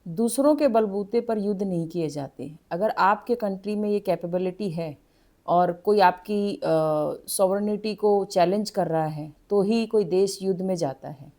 दूसरों के बलबूते पर युद्ध नहीं किए जाते। अगर आपके कंट्री में ये कैपेबिलिटी है और कोई आपकी सॉवरेनिटी को चैलेंज कर रहा है, तो ही कोई देश युद्ध में जाता है।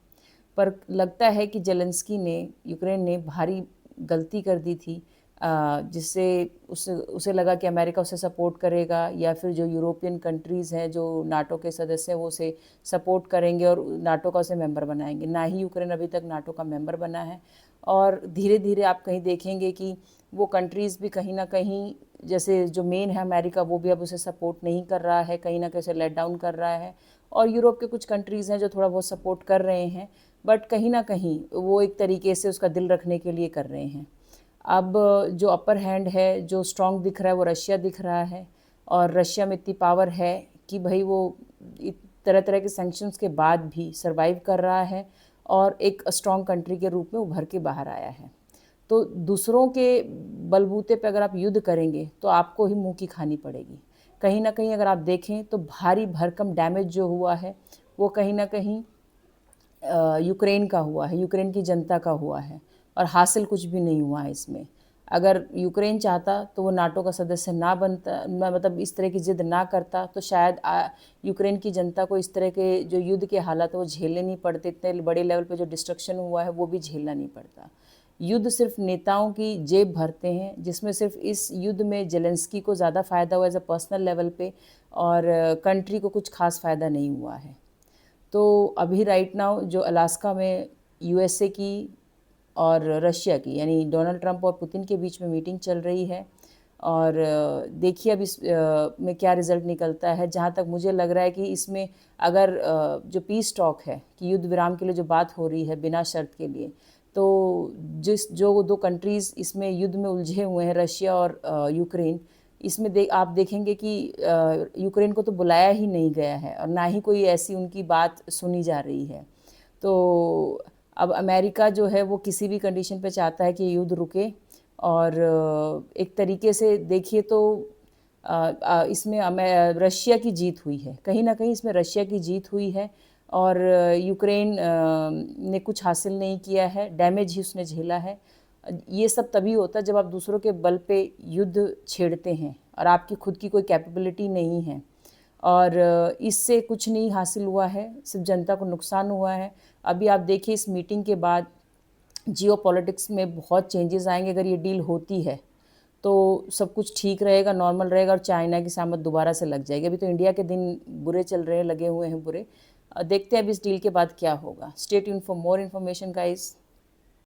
पर लगता है कि ज़ेलेंस्की ने, यूक्रेन ने भारी गलती कर दी थी, जिससे उसे उसे लगा कि अमेरिका उसे सपोर्ट करेगा या फिर जो यूरोपियन कंट्रीज़ हैं, जो नाटो के सदस्य हैं, वो उसे सपोर्ट करेंगे और नाटो का उसे मेंबर बनाएंगे। ना ही यूक्रेन अभी तक नाटो का मेंबर बना है और धीरे धीरे आप कहीं देखेंगे कि वो कंट्रीज़ भी कहीं ना कहीं, जैसे जो मेन है अमेरिका, वो भी अब उसे सपोर्ट नहीं कर रहा है, कहीं ना कहीं उसे लेट डाउन कर रहा है। और यूरोप के कुछ कंट्रीज़ हैं जो थोड़ा बहुत सपोर्ट कर रहे हैं, बट कहीं ना कहीं वो एक तरीके से उसका दिल रखने के लिए कर रहे हैं। अब जो अपर हैंड है, जो स्ट्रॉन्ग दिख रहा है, वो रशिया दिख रहा है। और रशिया में इतनी पावर है कि भाई वो तरह तरह के सैंक्शंस के बाद भी सरवाइव कर रहा है और एक स्ट्रॉन्ग कंट्री के रूप में उभर के बाहर आया है। तो दूसरों के बलबूते पे अगर आप युद्ध करेंगे तो आपको ही मुंह की खानी पड़ेगी। कहीं ना कहीं अगर आप देखें तो भारी भरकम डैमेज जो हुआ है वो कहीं ना कहीं यूक्रेन का हुआ है, यूक्रेन की जनता का हुआ है, और हासिल कुछ भी नहीं हुआ है इसमें। अगर यूक्रेन चाहता तो वो नाटो का सदस्य ना बनता, मतलब इस तरह की ज़िद ना करता, तो शायद यूक्रेन की जनता को इस तरह के जो युद्ध के हालात वो झेलने नहीं पड़ते, इतने बड़े लेवल पे जो डिस्ट्रक्शन हुआ है वो भी झेलना नहीं पड़ता। युद्ध सिर्फ नेताओं की जेब भरते हैं, जिसमें सिर्फ इस युद्ध में ज़ेलेंस्की को ज़्यादा फ़ायदा हुआ एज अ पर्सनल लेवल पे, और कंट्री को कुछ खास फ़ायदा नहीं हुआ है। तो अभी राइट नाउ जो अलास्का में यूएसए की और रशिया की, यानी डोनाल्ड ट्रंप और पुतिन के बीच में मीटिंग चल रही है, और देखिए अब इस में क्या रिज़ल्ट निकलता है। जहाँ तक मुझे लग रहा है कि इसमें अगर जो पीस टॉक है, कि युद्ध विराम के लिए जो बात हो रही है बिना शर्त के लिए, तो जो दो कंट्रीज़ इसमें युद्ध में उलझे हुए हैं, रशिया और यूक्रेन, इसमें आप देखेंगे कि यूक्रेन को तो बुलाया ही नहीं गया है और ना ही कोई ऐसी उनकी बात सुनी जा रही है। तो अब अमेरिका जो है वो किसी भी कंडीशन पे चाहता है कि युद्ध रुके, और एक तरीके से देखिए तो इसमें रशिया की जीत हुई है, कहीं ना कहीं इसमें रशिया की जीत हुई है। और यूक्रेन ने कुछ हासिल नहीं किया है, डैमेज ही उसने झेला है। ये सब तभी होता है जब आप दूसरों के बल पे युद्ध छेड़ते हैं और आपकी खुद की कोई कैपेबिलिटी नहीं है, और इससे कुछ नहीं हासिल हुआ है, सिर्फ जनता को नुकसान हुआ है। अभी आप देखिए इस मीटिंग के बाद जियो पॉलिटिक्स में बहुत चेंजेस आएंगे। अगर ये डील होती है तो सब कुछ ठीक रहेगा, नॉर्मल रहेगा, और चाइना की सामत दोबारा से लग जाएगी। अभी तो इंडिया के दिन बुरे चल रहे हैं, लगे हुए हैं बुरे। देखते हैं अब इस डील के बाद क्या होगा। Stay tuned for more information guys.